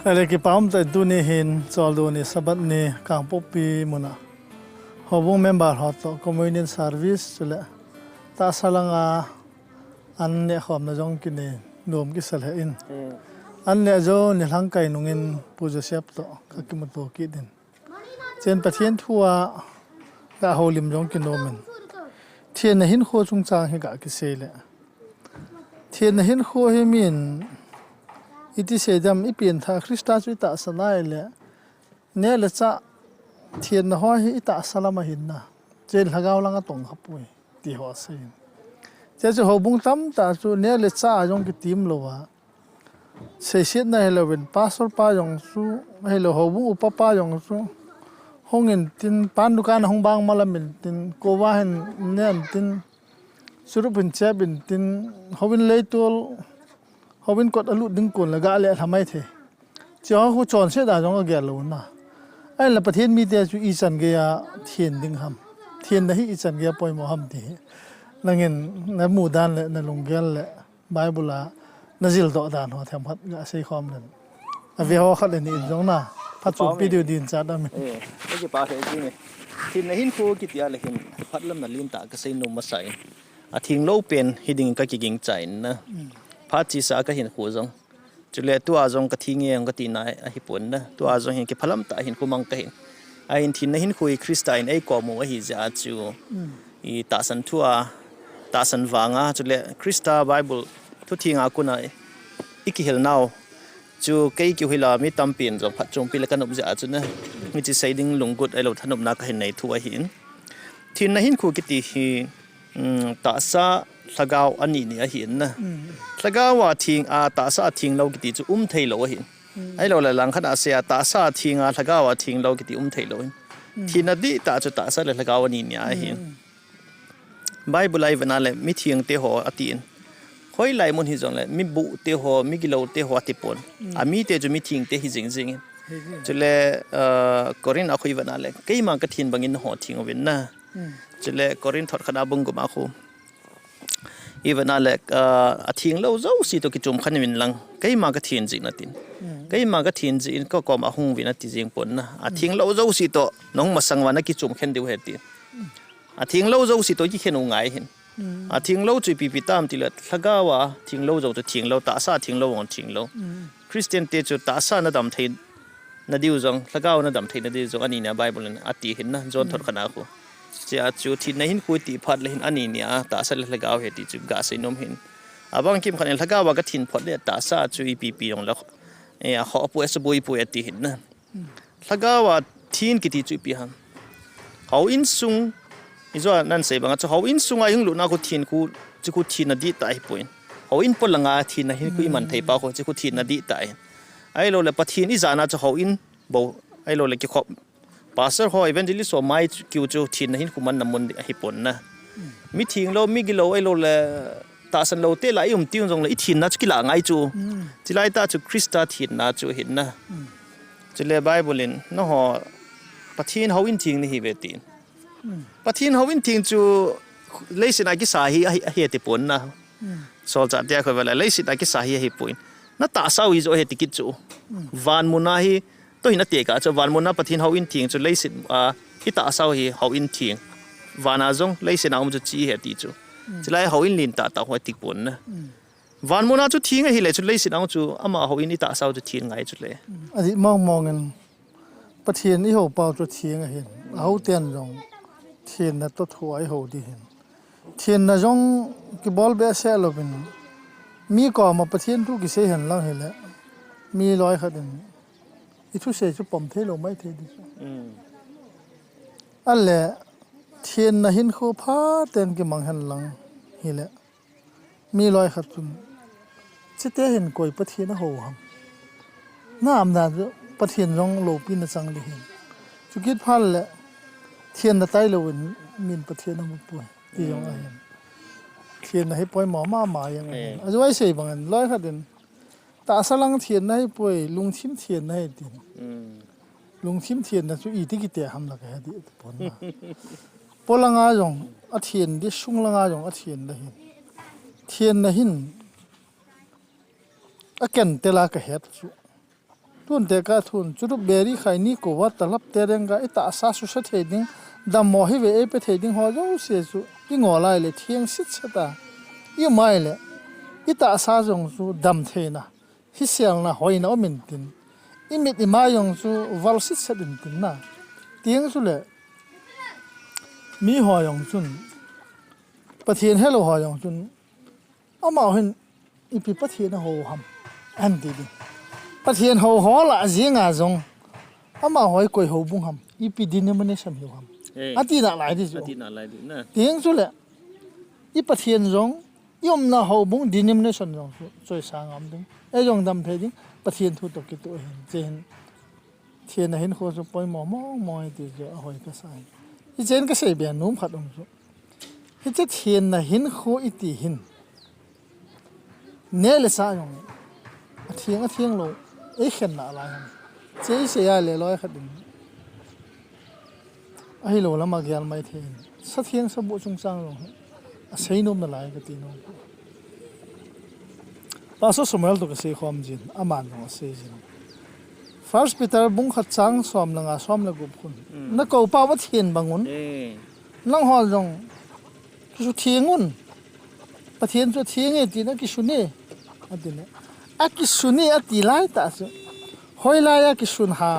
อะไรกี่ปั๊มแต่ดูนี่เห็นจอดูนี่สบัดนี่กางปุ๊บปีมุนะฮอบงเมมเบอร์ฮอตคอมมูนิตี้เซอร์วิสจุเลตาสลังอันเนี่ยขอบนะจงกินนี่นวมกิสเลอินอันเนี่ยโจนี่หลังไก่นุ่งินปูจเซฟโตก็กิมุตโตกิดินเจนประเทศทัวกะโฮลิมจงกินนวมินเทียนหินโคจุงจางให้กะกิเซเลเทียนหินโคให้มินอิติเสดมอีเปลี่ยนทาคริสต์จุตาสลายเลยเนี่ยละจะเทียนห้อยอิตาสลามาหินนะเจนหากาวลังตรงขับปุยตีหัวเสียเจ้าจะหัวบุ้งตั้มตาจูเนี่ยละจะจงกิติมโลวะเสียชีวิตในเราเป็นพาสปอร์ตจงสู้ให้เราหัวบุ้งอุปปาจงสู้ห้องเงินตินปานดุการห้องบางมาละมินตินโกวาเห็นเนี่ยตินสุรุปินเจ็บินตินเขาเป็นเลยตัวเขาเป็นกดอลุดึงกุนแล้วก็อะไรทำไมเถอะเจ้าเขาจอนเสียดายจงก็แก่รู้นะไอ้ละประเทศมีแต่จู่อีสันเกียเทียนดึงหำเทียนได้อีสันเกียปล่อยหมอหำทีนั่งเงินในหมู่ด้านเลยในลงเกลเลยไบเบิลละนั่นจิลต่อด้านหัวแถมพัดก็ใช้ความนั้นเวียเขาขัดเลยนี่จงนะพัดจุดปีเดียวดินจัดได้ไหมก็จะปาเห็นจริงเลยทีในหินคูกิตยาเลยหินพัดลมนั่นลินตากระใส่นมมาใส่ทิ้งโลเป็นหิดิงก็กิ่งใจนะพัดจีสาก็เห็นหัวจงจุเลตัวจงก็ทิ้งเงี้ยก็ตีนายหิปุ่นนะตัวจงเห็นกี่พลัมตาเห็นคุมังก็เห็นไอ้ทีในหินคุยคริสต์ไอ้ก่อมัวหิจะจูอีตาสันทัวตาสันวางจุเลคริสต์ไบเบิลทุกทีงากุนอีกเฮลนาวจูเกี่ยวกับเรามีตั้มเปลี่ยนจงพัดจงปีละกันอบจะจุนะมีจีใส่ดิ่งลงกุดไอ้เราถนนนักเห็นในทัวหินทีในหินคุยกิติฮีตาสะสกาวอันนี้เนี่ยเห็นนะสกาวว่าทิ้งตาสะทิ้งเรากิติจูเทยเราเห็นไอ้เราเลยหลังขณะเสียตาสะทิ้งสกาวว่าทิ้งเรากิติเทยเราเห็นทีนั้นดิตาจูตาสะเลยสกาวอันนี้เนี่ยเห็นไบเบิลไลฟ์นั่นแหละมีทิ้งเตะหัวอตีนค่อยไล่มันหิจงเลยมีบุเตะหัวมีกิโลเตะหัวติปนมีเตะจูมีทิ้งเตะหิจริงๆจุเลกอรินเอาคุยวันนั่นแหละก็ยังมันก็ทิ้งบางอินหัวทิ้งเอาไว้นะจุเลกอรินถอดขนาบุงกุมาคูอีวันนั้นแหละทิ้งเราเจ้าสิตัวกิจมขันวินลังก็ยังมันก็ทิ้งจริงนะตินก็ยังมันก็ทิ้งจริงก็กอมาหงวินาทีจริงปนนะทิ้งเราเจ้าสิตัวน้องมาสังวันนักกิจมขันเดียวเหตุทิ้งเราเจ้าสิตัวยี่เขียนง่ายเห็นทิ้งเราจุยปีตามทีละสักว่าทิ้งเราจะทิ้งเราตาซาทิ้งเราวันทิ้งเราคริสเตียนเตจุตาซานาดำไทยนาดิวจงสักว่านาดำไทยนาดิวจงอันนี้เนี่ยไบเบิลอัติเห็นนะจนถอดขนาดเขาจะจุดที่ในหินคุยตีพัดเลยหินอันนี้เนี่ยตาซาเลยสักว่าเหตุจุกาใส่นมหินบางคิมขันสักว่าก็ทิ้งพัดเลยตาซาจุยปีตรงแล้วเขาป่วยสบุยป่วยตีเห็นนะสักว่าทิ้งกิติจุยปีหังเขาอินซุงอีส่วนนั่นเสียบางจะเขาอินสุงอายุหลุดนักทีนกูจะกูทีนดีตายปุ่นเขาอินปลังอาทีนหินกูอิมันไทยป่าเขาจะกูทีนดีตายไอ้เราเลยปะทีนอีจานาจะเขาอินบ่ไอ้เราเลยกี่ขอบภาษาเขาอีเวนต์ลิสต์ไม่คิวจะทีนหินกูมันนำมันหิปุ่นนะมีทีนเรามีกิโลไอ้เราเลยตาสันเราเตะไหลตีนตรงเลยอีทีนน่าจะกี่หลังไอ้จูจะไล่ตาจูคริสต์ทีนน่าจูเห็นนะจะเลยไบเบิลลินน้องหัวปะทีนเขาอินทีนนี่ฮิเวตีนปะทีนเขาวินทิ้งจูเลยสินากิสาฮีเฮติปุ่นนะโซลจัดเดียกเขาเวลาเลยสินากิสาฮีเฮปุ่นนั่นตาสาวอีโจเฮติกิจูวันมุนาฮีตัวหินนั่นเตะกันจูวันมุนาปะทีนเขาวินทิ้งจูเลยสิที่ตาสาวฮีเขาวินทิ้งวันอาจงเลยสินาอุมจูจีเฮติจูจะไล่เขาวินลินตาหัวติปุ่นนะวันมุนาจูทิ้งไอ้เลยจูเลยสินาจูอามาเขาวินที่ตาสาวจูทิ้งไงจูเลยอันนี้มองกันปะทีนนี่เขาเป่าจูทิ้งเห็นเขาเตียนจงเทียนน่ะตัวถวยหูดีเห็นเทียนน่ะจงกิบอลเบสเซลเป็นมีก่อมาประเทศทุกกิเสเห็นแล้วเห็นแล้วมีร้อยขัดอีทุเสจะปมเทลงไม่เทดิอันแหละเทียนน่ะเห็นเขาพาเต็นกิมังเห็นหลังเห็นแล้วมีร้อยขัดจุนจะเตเห็นกวยประเทศน่ะโหครับน้าอำนาจประเทศจงโลปีน่ะจังเลยเห็นจุกิดพันแหละเทียนน่ะไตเราเห็นมีนประเทศน่ะมันป่วยที่ยังไงเทียนน่ะให้ป่วยหมอมายังไงอาจจะไว้เสียบางอันร้อยขัดเด่นตาสลังเทียนน่ะให้ป่วยลุงทิมเทียนน่ะให้ดินลุงทิมเทียนน่ะจุอีที่กิเตะหำลักให้ดิปนมาปลังอาจงอเทียนดิชุงลังอาจงอเทียนน่ะเห็นเทียนน่ะหินอแก่นเตลากะเฮ็ดจุ tuôn te ka thun churu beri khai ni ko wa talap te renga ita sa su sa the ding da mo hi ve e pe the ding ho jo se su i ngo lai le thieng sit chata i mai le ita sa jong su dam the na hi siang na hoi na min tin i mit i ma yong su wal sit sa din tin na tieng su le mi ho yong chun pathian hello ho yong chun ama hin i pi pathian ho ham an di di pathian ho ho la zinga zong ama hoi koi ho bung ham i pi denomination hi ham ati na lai di ati na lai di na tieng su le i pathian zong yom na ho bung denomination zong su choi sang am ding e jong dam the ding pathian thu to ki to hin chen thiên na hin kho so poi mo ti jo hoi ka sai i chen ka sei bia num khat ong so hi che thiên na hin kho i ti hin ne le sa yong a thieng lo e khen na la ham che se ya le loi khat ding a hi lo lama gyal mai the sa thieng sa bo chung sang lo a sei nom na lai ka ti no pa so Samuel to ka sei khom jin aman no sei jin First Peter bung khat chang som langa som la gup khun na ko pa wa thien bangun nang hol jong chu thiengun pathian chu thienge ti na ki sune adine a ki sune a ti lai ta su hoila ya ki sun ha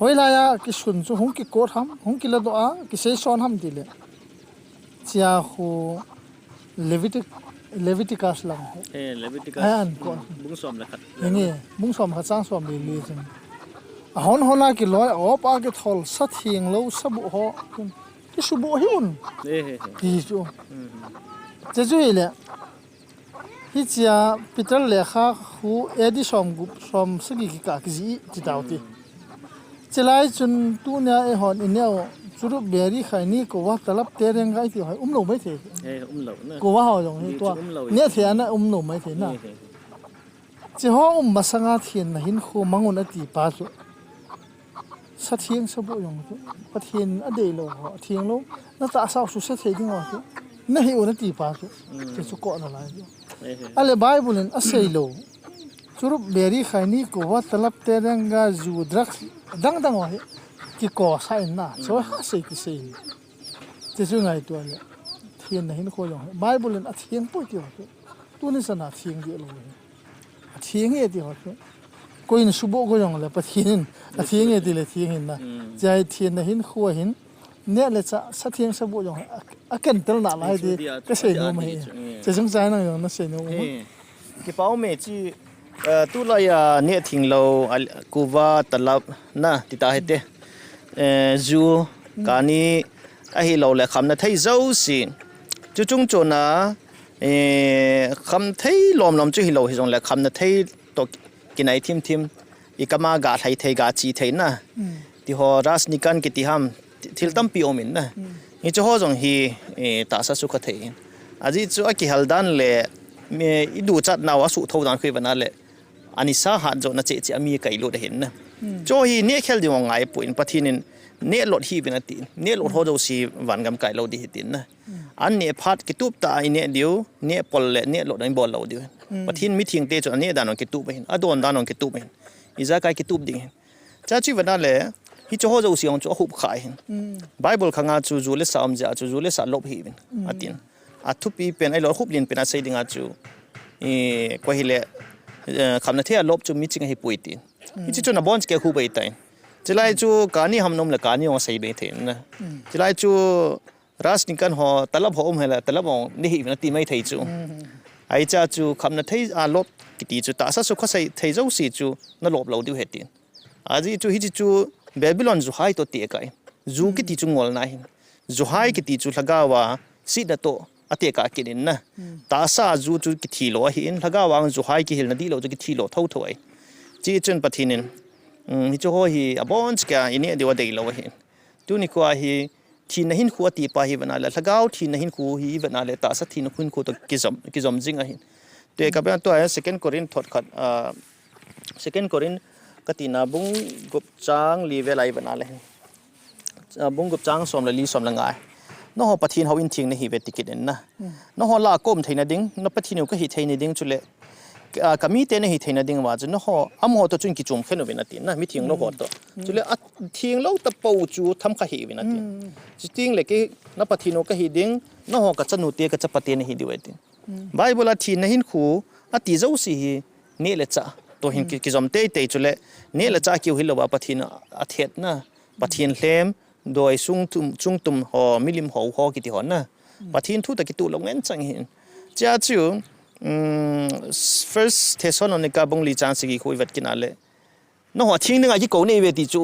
hoila ya ki sun chu hung ki ko tham hung ki la do a ki sei son ham dile chia khu Leviticus lang Leviticus an ko bung som la khat nge bung som khat chang som li li jing hon hona ki loi op a ke thol sa thieng lo sabu ho ki subu hi un ki chu je ju ile hi chia Peter le kha khu edi som gup som sagi ki ka ki ji ti taw ti chelai chun tu na e hon in neo churu beri khai ni ko wa talap te reng gai ti hoi lo mai the lo na ko wa ho jong hi to ne the na lo mai the na chi ho masanga thien na hin khu mangun ati pa chu sa thieng sa bo yong chu pathian a de lo ho thieng lo na ta sa su sa the ding ho chu na hi ona ti pa chu chu ko na lai ale bible in a sei lo churu beri khai ni ko wa talap te reng ga ju drugs dang ho hi ki ko sai na so ha sei ki sei te chu ngai to le thien na hin ko yong bible in a thieng po ti ho tu ni sana thieng di lo a thieng e ti ho ko in subo ko yong le pathian a thieng e ti le thieng hin na jai thien na hin kho hin ne le cha sa thieng sa bo yong a ken tel na lai di ka sei no mai che jung sai na yong na sei no ki pau me chi tu la ya ne thing lo ku wa talap na ti ta hete zu kani a hi lo le kham na thai zo si chu chung cho na kham thai lom chu hi lo hi jong le kham na thai to kinai thim i kama ga thai ga chi thai na ti ho ras nikan ki ti ham thil tam pi omin na ni chu ho jong hi ta sa su kha thai aji chu a ki haldan le me i du chat na wa su tho dan khoi bana le ani sa ha jo na che ami kai lo da hin na cho hi ne khel di ngai pu in pathinin ne lot hi bina ti ne lot ho do si wan gam kai lo di hitin na an ne phat ki tup ta i ne diu ne pol le ne lot ai bol lo diu pathin mi thing te cho ne da non ki tup hin adon da non ki tup hin iza kai ki tup ding cha chi wana le hi cho ho do si ong cho hup khai hin bible khanga chu zu le sam ja chu zu le sa lop hi bin atin a thu pi pen ai lo hup lin pen a sei dinga chu ko hi le khamna the lop chu mi ching hi puitin hi chu na bon ke khu bai tai chilai chu kani hamnom la kani ong sei be the na chilai chu ras nikan ho talab ho hela talab ong ni hi na ti mai thei chu ai cha chu khamna thei a lop ki ti chu ta sa su kho sei thei zo si chu na lop lo diu hetin aji chu hi chu babylon zu hai to ti kai zu ki ti chu ngol na hin zu hai ki ti chu lagawa si da to ate ka kinin na ta sa zu chu ki thi lo hi in lagawa zu hai ki hil na di lo chu ki thi lo tho tho ai chi chun pathinin hi chu ho hi abon ska ini dewa dei lo hi tu ni ko hi thi na hin khu ti pa hi bana la lagaw thi na hin khu hi bana le ta sa thi na khun khu to ki zom jing a hin te ka ba to second corin thot khat second corin katina bung gup chang li ve lai bana le bung gup chang som la li som la ngai no ho pathin ho in thing na hi ve ticket en na no ho la kom theina ding no pathin ka hi theina ding chule ก็มีแต่ในหิเทนดิ่งว่าจะนะฮะอำหอตัวจุนกิจุมขึ้นวินาทีนะมีทิ้งโลกตัวจุเลยทิ้งโลกตะปูจูทำข้าหิวินาทีจุทิ้งเลยก็นับปฏิโนก็หิดิ่งนะฮะก็จะนุเตียก็จะปฏิเนหิดิเวติไบเบิลทีนะหินคูตีเจ้าสิเนี่ยเลยจ้ะตัวหินกิจอมเตยเตยจุเลยเนี่ยเลยจ้ะคิวหิลว่าปฏินอาเทศนะปฏินเลมโดยซุงตุมหอมิลิมหอกิติหอนนะปฏินทุตกิตุลงเงินจังหินจ้าจูfirst Thessalonica bong li chang sigi khoi vat kinale no ho thing ninga ji ko nei ve ti chu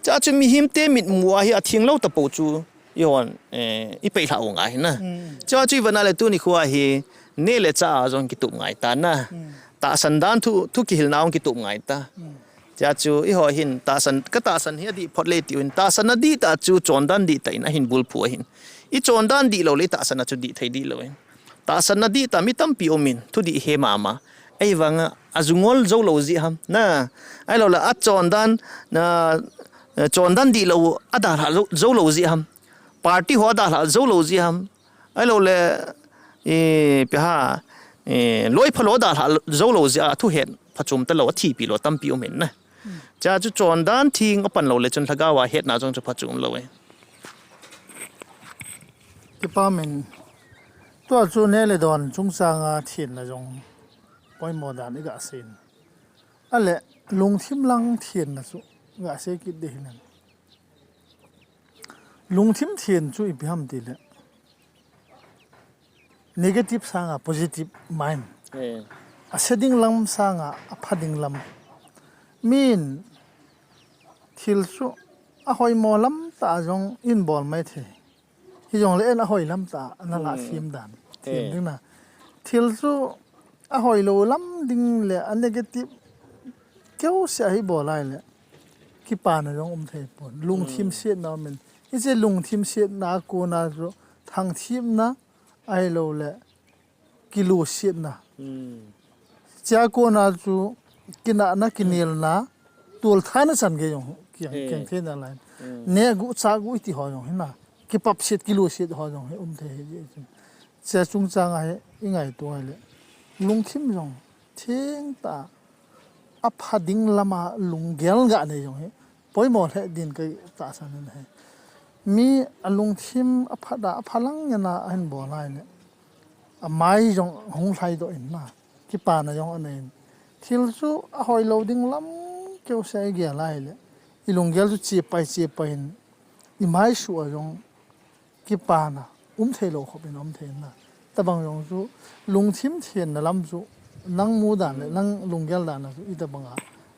cha chu mi him te mit muwa hi a thing lo ta po chu yon I pe la nga hi na cha chu vanale tu ni khwa hi ne le cha jong ki tu ngai ta na ta san dan thu ki hil naung ki tu ngai ta cha chu I ho hin ta san hi di phot le ti un ta san di ta chu chon dan di ta ina hin bul phu hin I chon dan di lo le ta san chu di thai di lo ta san na di ta mi tam pi omin thu di he mama ai wanga azungol zo lo ji ham na ai lo la a chon dan na chon dan di lo ada zo lo ji ham party ho da zo lo ji ham ai lo le pe ha loi phalo da zo lo ji a thu hen phachum ta lo thi pi lo tam pi omin na cha chu chon dan thing opan lo le chon thaga wa het na jong chu phachum lo e department ตัวจูเนเลดอนจุงสางอาทินนะจงปอยโมดานอีกอาเซนอันแหละลุงทิมลังเทียนนะสุกอาเซกิดเดหินันลุงทิมเทียนจูอีพิฮัมดีเลย negative สางอา positive mind อาเซดิงลัมสางอาพัดิงลัมมีนทิลสุอาหอยโมลัมตาจงอินบอลไม่เทที่จงเล่นหอยลำตานั่นละทีมด่านทีมดึงนะทิลซูหอยโลลำดึงเลยอันนี้ก็ที่เกี่ยวเสียให้บ่อไรเลยqui pana jong thei pon lung thim se na men I je lung thim se na ko na ro thang thim na ai lo le kilo se na cha ko na chu kina na kinil na tul thana san ge jong kyang the na lai ne gu cha gu ti ho jong na ki pap set kilo set ho jong thei je cha chung chang ai ingai to le lung thim jong thing ta a phading lama lunggel ga ne jong he poi mo the din kai ta san ne he mi alung thim a phada a phalang yana an bo lai ne a mai jong hong thai do in na ki pa na jong ane thil su a hoi loading lam keu sai ge lai le I lunggel su chi pai I mai su a jong ki pa na thei lo khop in thei na ta bang jong su lung thim thien na lam su nang mu dan le nang lunggel dan na I ta banga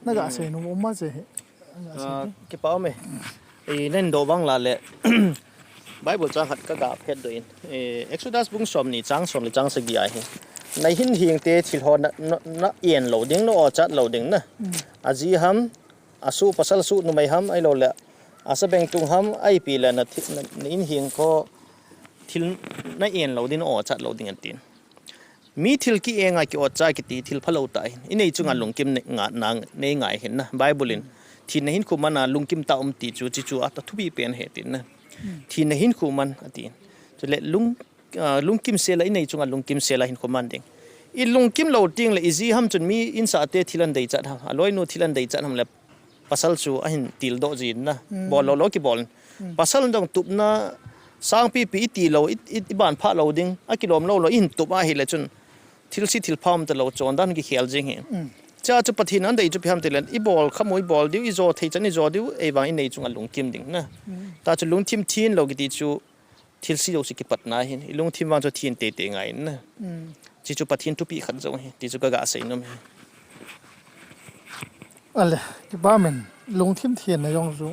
na ga se no ma je he ki pa me nen do bang la le bible cha hat ka ga phet do in exodus bung som ni chang le chang se gi ai he nai hin hing te thil ho na yen lo ding no chat lo ding na aji ham asu pasal su nu mai ham ai lo le asa beng tung ham ai pi la na in hing ko thil na yen lo din chat lo ding an tin mi thil ki enga ki ocha ki ti thil phalo ta in nei chunga lungkim nga nang nei ngai hin na bible in thin hin khu mana lungkim ta ti chu chi chu ata thubi pen he tin na thin hin khu man atin to le lungkim se la in nei chunga lungkim se la hin khu man ding I lungkim lo ting le easy ham chun mi in sa te thilan dei chat ha aloi no thilan dei chat ham le pasal chu a hin til do jin na bol lo ki bol pasal dong tup na sang pi ti lo I ban pha lo ding a kilom lo in tup a hi le chun thil si thil pham te lo chon dan ki khel jing he cha chu pathin an dei chu pham te len I bol khamoi bol diu I zo thei chani zo diu e wang I nei chunga lungkim ding na ta chu lungthim thin lo gi ti chu thil si lo si ki pat na hin I lungthim wang chu thin te ngai na chi chu pathin tu pi khat zo he ti chu ka ga sei nom he ale ki ba men lungthim thien na yong su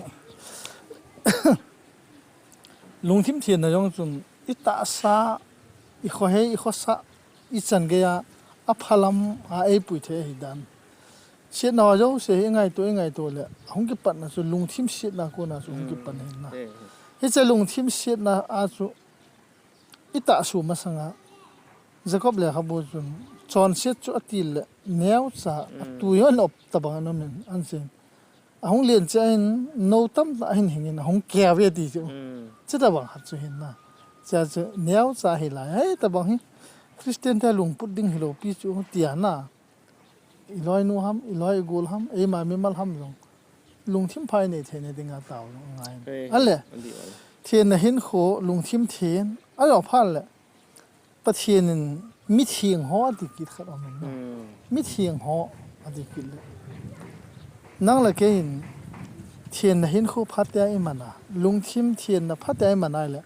lungthim thien na yong chun I ta sa I kho he I kho sa I chan ge ya a phalam a ei pui the hi dan se na jo se ngai to le hong ki pat na su lungthim se na ko na su hong ki pan he na he che lungthim se na a su I ta su ma sanga Jacob le khabu chun chon se chu atil neu cha tu yon op ta bang na men an se hong lien chen no tam ta hin hingin hong kya ve ti chu che ta bang hat chu hin na cha chu neu cha hi la he ta bang hi Christian ta lung put ding hilo pi chu tia na อีลอยนูฮัมอีลอยกูลฮัมเอมามิมัลฮัมลงลุงทิมภายในเทนดิงาเต่าลงไงอันแหละเทียนนะเห็นโคลุงทิมเทียนอันหล่อพันแหละประเทียนมิเทียงหอติกิดขัดเอามันมิเทียงหออติกิดเลยนั่งละเกนเทียนนะเห็นโคพัดได้มันนะลุงทิมเทียนนะพัดได้มันได้แหละ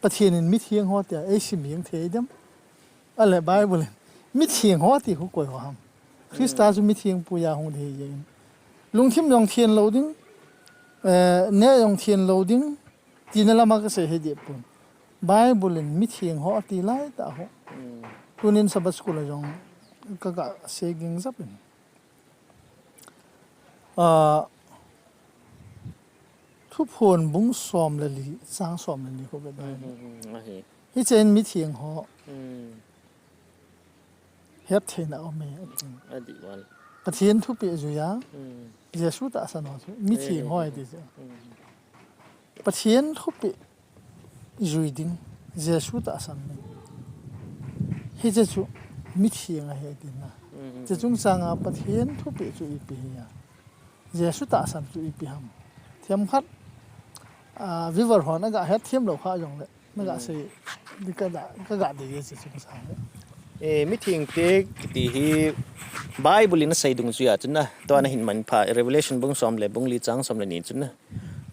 ประเทียนมิเทียงหอแต่ไอชิมยังเทียดมอะไรไบเบิลมิเทียงหอติเขากวยหัวหำคริสต์าจุมิเทียงปุยาหงเทียนลุงทิมยองเทียนโลดิ้งเนี่ยยองเทียนโลดิ้งที่นั่นละมันก็เสียเหตุปุ่นไบเบิลมิเทียงหอติไล่ตาหอตัวนี้สับสกุลจงก็เสียกิงซับเป็นทุกคนบุ้งซ้อมเลยลีสร้างซ้อมเลยลีเขาไปได้ที่เจนมิเทียงหอเฮ็ดเทนเอาเมย์ประเทศทุกปีจุยาเยซูตาสนอมิเทียงหอยดีจ้ะประเทศทุกปีจุยดิ้งเยซูตาสนอเฮ็ดจะจุมิเทียงอะไรดีนะจะจุงสังอาประเทศทุกปีจุยปียาเยซูตาสนจุยปีฮัมเทียมพัดวิวร์หอนักเฮ็ดเทียมเราข้าจงเลยนักเสียดีก็กะดีจะจุงสังมิทิงเต็กที่ไบเบิลน่ะใส่ดุงจุยอ่ะจุนนะตัวนั้นเห็นมันพา Revelation บุ้งซ้อมเลยบุ้งลีจังซ้อมเลยนี่จุนนะ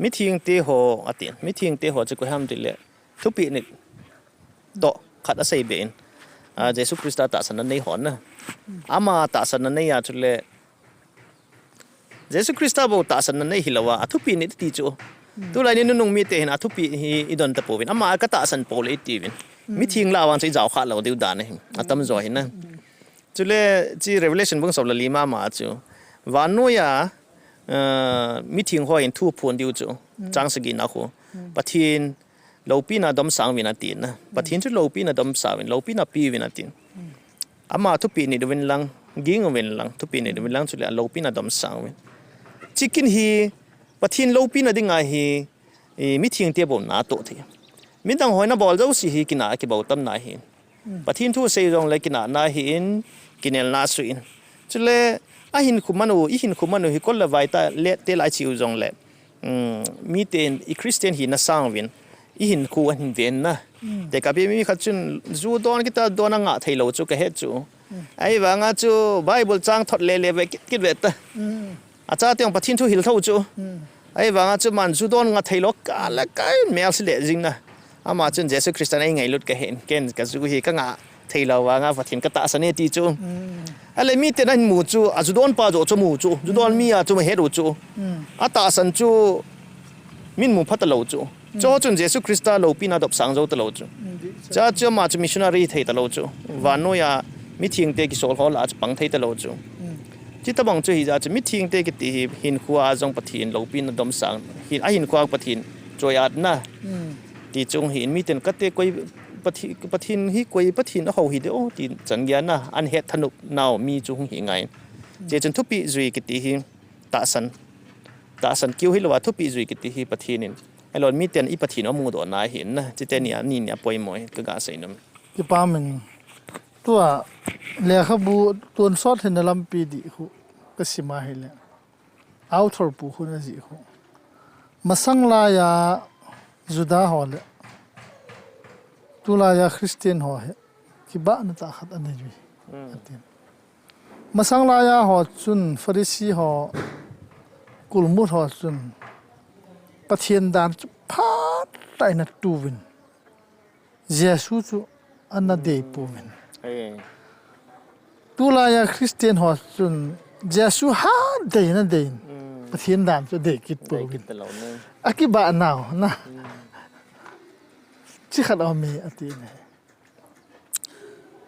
มิทิงเตะหัวอ่ะตีนมิทิงเตะหัวจะกูห้ามดิเลยทุกปีนี่โตขัดอาศัยเบนเยซูคริสต์ตาสันนันในหอนนะอามาตาสันนันในยาจุเลยเยซูคริสต์บอกตาสันนันในหิลาวะทุกปีนี่ตีจูตัวไรนี่นุ่งมีเตะเห็นทุกปีอีดอนตะปูวินอามาก็ตาสันโปเลยตีวินมิทิงลาวันใช้เจ้าข้าเราเดียวดานนี่อาตมจ่อยนะจุเลยจี Revelation บุ้งสอบละลีมาจูวันนู้ยมิทิงหัวเห็นทูพวนเดียวจูจังสกินนะคูปะทินเราปีน่ะดมสังวินาทีนะปะทินจุเราปีน่ะดมสาวินเราปีน่ะปีวินาทีอามาทุกปีนี่เดินลังกิ้งเดินลังทุกปีนี่เดินลังจุเลยเราปีน่ะดมสังวินจิกินฮีปะทินเราปีน่ะดิ่งไงฮีมิทิงเตียบน่าโตทีมิดังหอยน่ะบอลเจ้าสิฮีกินอะไรบ่ตั้มน่าหินปะทินทูเซยองเลยกินน่าหินกินเอลน่าสุอินจุเลยหินคุมันอีหินคุมันฮิคนละไว้ตาเละเตลายชิวจงเลยมีเตนอีคริสเตียนหินน่ะสร้างวินอีหินคูหินเวนนะแต่กับพี่มีขัดจุนจูดอนกิตาดอนงะไทยเราจูกะเฮ็ดจูไอ้บางอ่ะจูไบเบิลจังทอดเละๆไปกิดเวตอาจารย์เตียงปะทินทูหิลเท่าจูไอ้บางอ่ะจูมันจูดอนงะไทยโลกะละกายแมวสิเลจริงนะอามาจุนเยซูคริสต์ไอ้ไงลุดกะเห็นเกณฑ์กะจูฮีกะงะไทยเราว่างะปะทินกะตาสเนติจูอะไรมีเตนันหมู่จูอาจูดอนปาจูหมู่จูจูดอนมีอ่ะจูมาเฮ็ดจูอาตาสันจูมินหมู่พัตโลจูจอจุนเยซูคริสต์เราปีน่าดบสังโจตโลจูจ้าจ้ามาจูมิชนารีไทยตโลจูวานโนยามิทิงเตกิโซลฮอลอาจปังไทยตโลจูจิตบังจูฮิจาจูมิทิงเตกิติหินขัวจงปะทินเราปีน่าดบสังหินขัวปะทินจอยอัดนะที่จงหินมีเต็นกัตเตกวยปะทินฮิกวยปะทินเอาหิเดโอที่จังยานะอันเฮ็ดธนุนาวมีจุงหิไงเจจนทุปีจุยกิติหิตาสันคิวฮิลวาทุปีจุยกิติหิปะทินินไอ้หลอนมีเตียนอีปะทินเอามูดอนาเห็นนะจิเตเนี่ยนี่เนี่ยปอยมอยก็กาใส่น้ำที่ป้ามันตัวเลี้ยขบูตัวซอดเห็นลำปีดิหูก็สิมาเห็นแล้วเอาทอร์ปูหูนั่นสิหูมาสังลายาจุดาหอเลยตุลายาคริสเตียนหอเหที่บ้านตาขัดอันนี้จุยมาสังลายาหอจุนฟาริสีหอกุลมุดหอจุนประเทศดานจุพาดไตนัดตูวินเยซูจุอันนัดเดย์ปูวินตุลายาคริสเตียนหอจุนเยซูฮาเดย์นั่นเดย์ประเทศดานจุเดย์กิดปูวินอากิบะนาวนะที่ขัดเอาเมอตีน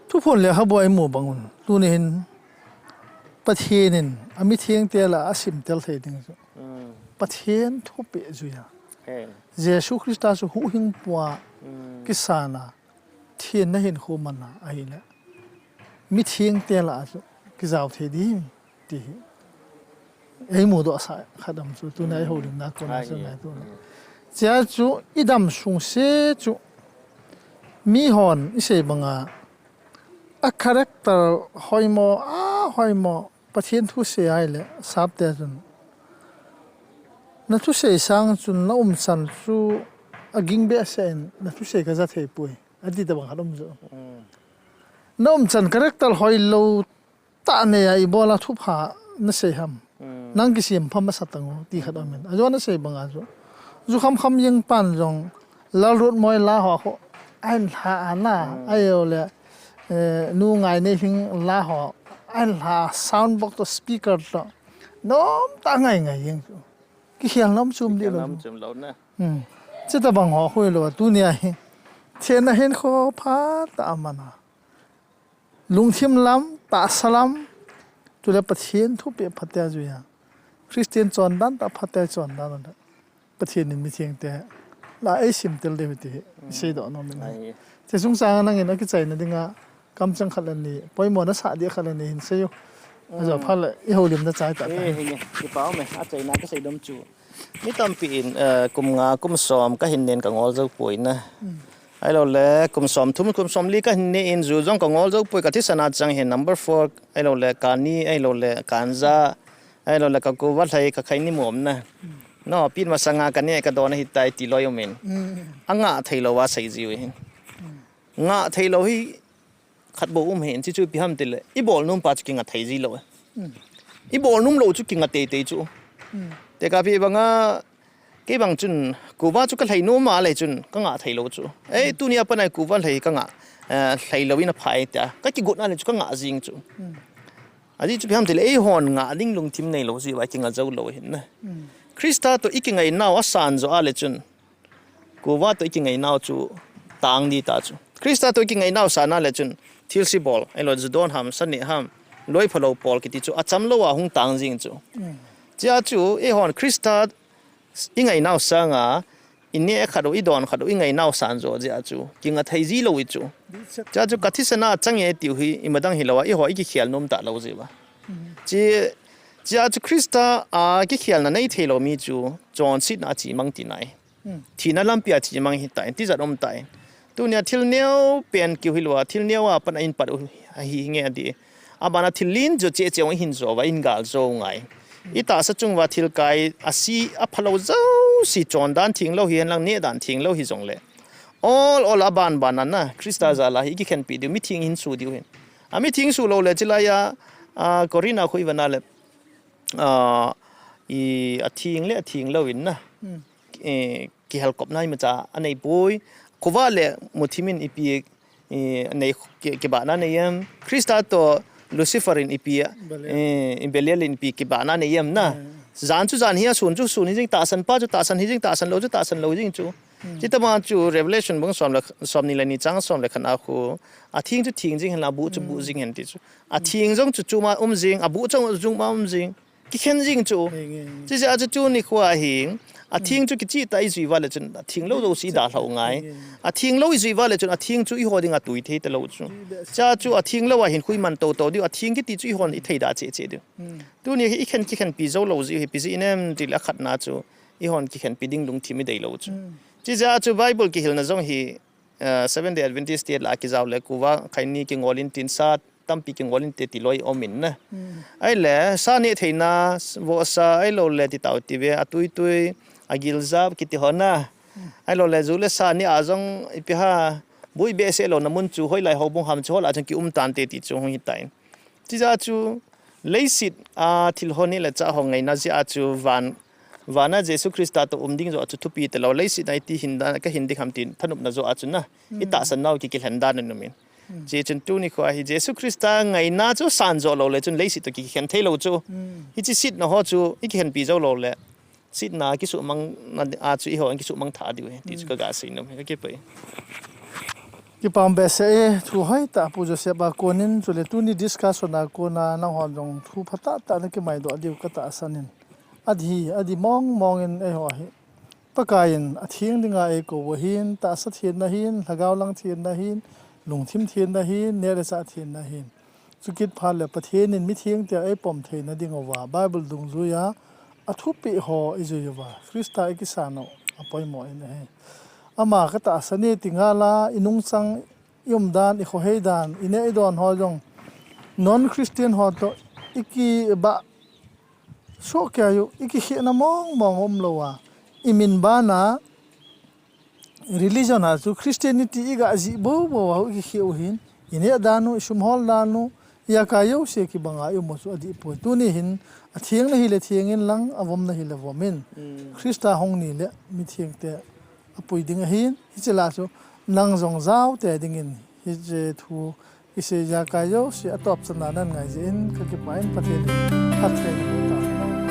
ทุกคนเลยเขาบอกไอ้หมู่บางคนตัวนี้เห็นประเทศนี่อามิเทียงเตละอาสิมเตลเทดิงประเทศทุกปีจุยาเยซูคริสต์สุหูหิงปัวกิสานาเทียนนั่นเห็นโคมันนะไอ้ละมิเทียงเตละกิจาวเทดีดีไอ้หมู่ตัวสายขัดดำสุตัวนี้เขาดึงนักคนนั้นส่วนไหนตัวนั้นเจ้าจูอีดำสูงเสียจูมีหอนอิเสบังอาคาแรคเตอร์หอยหมอหอยหมอ ประเทศทุเสียเลยสับแต่จนนั่นทุเสียสังจนน้ำสันสู้กิงเบสเซนนั่นทุเสียก็จะเทปุยอดีตบังคับมุ่งน้ำสันคาแรคเตอร์หอยโลตาเนี่ยอีบอลทุบหานั่นเสียหัมนั่งกิสิมพัมมาสัตตังตีขัดอเมนอาจจะนั่นเสียบังอาจุคำยังปันจงลารถมวยลาหัวไอ้หาหน้าไอ้เอาเลยนู่ไงนี่พิงลาหัวไอ้หาซาวด์บ็อกซ์ตัวสปีกเกอร์ตัวน้ำตั้งไงยังกี่เขียนน้ำซุ่มดีเลย น้ำจุ่มแล้วนะ จะตะบังหัวคุยเลยตัวเนี่ยเทียนเห็นเขาพาตามันลุงทิมล้ำตาสลัมจุดประเทศทุบเปียพัทยาจุยคริสเตียนจอนดันตาพัทยาจอนดันนั่นประเทศนี้มีเทียงแต่ลาเอชิมเตลเดวิตีใช่ดอกน้องมันจะสงสารนั่งเห็นนักใจนั่นดิงะกำจังขัดนี่ปอยหมดนักสาดีขัดนี่เห็นเสียอาจจะพัดเลยอีหัวลิมนักใจตัด เฮ้ยเฮ้ยกี่เป้าไหมอาใจนักก็ใส่ดมจูนี่ตำปีนกุมงากุมซ้อมก็เห็นเน้นกับงอเจ้าป่วยนะไอ้เราแหละกุมซ้อมทุ่มกุมซ้อมลีก็เห็นเน้นจู่จงกับงอเจ้าป่วยกับที่สนาจังเห็น number 4ไอ้เราแหละการนี้ไอ้เราแหละการซาไอ้เราแหละกับกูวัดไทยกับใครนี่หมอมนะน้อปีนมาสังากันเนี่ยก็โดนหิตายตีลอยเมนอ่างะไทยเราว่าใส่จิวเห็นงะไทยเราให้ขัดโบอุ้มเห็นที่ช่วยพิหามติเลยอีบอลนุ่มปัจจุบันไทยจีเราอีบอลนุ่มเราจุกิงะเตยจูแต่กับพี่บังกี่บางจุนกูว่าจุกไทยนุ่มมาเลยจุนก็งะไทยเราจูเอ้ยตัวนี้เป็นไงกูว่าไทยก็งะไทยเราวินาพายแต่ก็กี่กดนั่นเลยจุก็งะจริงจูอันนี้จุพิหามติเลยไอ้หอนงะดิ้งลงทีมในเราสิว่ากิงะเจ้าเราเห็นนะคริสต์ตัวอีกไงน่าว่าสานจะอะไรจุนกูว่าตัวอีกไงน่าจูต่างดีตาจูคริสต์ตัวอีกไงน่าสานอะไรจุนทิลซีบอลไอ้เราจะโดนหามสันนี่หามลอยพลาวบอลกิติจูอาจำเราว่าหงต่างจริงจูจ้าจูไอ้หอนคริสต์อีไงน่าสังอินเนี่ยขัดอีดอนขัดอีไงน่าสานจูจ้าจูกิงะไทยจีเราอีจูจ้าจูกัที่สนาจังเงติวฮีอิมาดังฮิลาวอีหออีกิเขียนนมตาเราสิบ้าจ้าจูคริสต์กิเขียนนั่นไอ้เทโลมีจูจอนซิดนาจีมังตีไหนที่นั่นลำเปียจีมังหิตายที่จะอมตายตัวเนี่ยทิลเนียวเป็นกิวฮิลวาทิลเนียวว่าเป็นอินปัดหิเงี้ยดีอาบานาทิลลินจะเจ้าหินโจว่าอินกาลโจไงอีตาสัจจงว่าทิลกายอาศัยอพาโลเจ้าสิจอนดันทิ้งเราเห็นลังเนดันทิ้งเราหิจงเลยallอาบานบานันนะคริสต์จะลาอีกิเข็นปีเดียวมิทิ้งหินสูดิวเห็นมิทิ้งสูเราเลยจิลายากอรินาคุยวันนั้นเลยอีทิ้งเลยทิ้งเราเห็นนะกิฮัลกบนายมันจะอันไหนป่วยกูว่าเลยมุทิมินอีปีอันไหนกิบานาเนี่ยคริสต์ตัวลูซิเฟอรินอีปีอิเบเลียลินปีกิบานาเนี่ยนะจานจูจานเฮียส่วนจูส่วนนี้จริงตาสันป้าจูตาสันนี้จริงตาสันโลจูตาสันโลจริงจูที่ตมาจู revelation บางส่วนเลยส่วนนี้เลยนี่จังส่วนเลยขนาดคูทิ้งจูทิ้งจริงเห็นลาบูจูบูจริงเห็นที่จูทิ้งจงจูมาจริงบูจงจูมาจริงกิเข็นจริงจูที่จะจูนี่ขวาหิงทิ้งจูกิจิตายจุยว่าเลยจนทิ้งเราดูสีดาเราไงทิ้งเราจุยว่าเลยจนทิ้งจูอีหัวดิ่งตุยเทตเราจูจ้าจูทิ้งเราว่าเห็นคุยมันโตเดียวทิ้งกิติจูอีหัวอีเทดาเจเดียวตัวนี้อีเข็นกิเข็นปีเจ้าเราจูปีจีเนี่ยติละขัดนาจูอีหัวกิเข็นปีดิ่งลงที่ไม่ได้เราจูที่จ้าจูไบเบิลกิเฮลน่ะจงฮี7 day Adventist เดียร์ลากิจาวเลยกูว่าใครนี่กิงวอลินตินซาตั้มปีกิงวอลินเตติลอยอมินนะไอ้แหละซาเนี่ยเทน่าวอซาไอ้เราเลยติดต่อทีเวอตุยอากิลซาบกิติฮอนะไอ้เราเลยจูเลซานี่อาจงอีพิฮาบุยเบสเอเราน้ำมันจูห้อยไหลหอบงหามจูหลาจงกิตันเตติจูหงหิตายที่จ้าจูเลยสิทิลฮอนี่แหละจ้าหงไงน่าจะจูวันนั้นเยซูคริสต์ตัวดิ้งจะจุดทุปีแต่เราเลยสิในที่หินดานก็หินที่คำตินท่านอุปนัจอาจุนนะอิตาสันนาวกิกิเห็นดานนั่นมินเจจุนตูนี่ก็เยซูคริสต์ไงน่าจะสันจะเราเลยจุนเลยสิตัวกิเห็นเทเราจูอิจิสิทธิ์นะฮะจูอิกิเห็นปีจะเราเลยสิทธิ์นะกิสุมังนั่นอาจูอีหัวกิสุมังถาดิวที่จุกกาสินนะก็เก็บไปที่ปามเบสทุกให้ตาปูจะเสียบาคนนินจุดเลยตุนี่ดิสคัสส่วนนักคนน่าหอมจงทุกพัตตานี่ก็ไม่ดูเดียวก็ตาสันนินอดีมองอินไอ้หัวหิปะกายินทิ้งดิ่งไอ้กูวหินตาสัตเทียนนะหินหากเอาลังเทียนนะหินหลงทิมเทียนนะหินเนรสัตเทียนนะหินสุกิดพาเลยประเทศนินมิทิ้งแต่ไอ้ปอมเทนนะดิ่งว่าไบเบิลดุงจุยาทุบปีหออิจุยว่าคริสต์ไอ้กิสานอปอยหมอยนะเฮอามาก็ตาสันนี่ติงาลาอินุงสังยมดานอิโคเฮดานอินเอดอนหอจงนอนคริสเตียนหอต iki ba so kya yu iki he na mong om lowa imin ba na religion ha chu Christianity iga ji bo bo iki he hin ine danu sumhol danu ya ka yo se ki banga yo mo chu adi po tu ni hin a thieng na hi le thieng in lang avom na hi le vomin Christa hong ni le mi thieng te apui ding hin hi chela chu nang jong zau te ding in hi je thu ise ya ka yo se atop chana nan ngai je in ka ki pain pathe khat kai na ta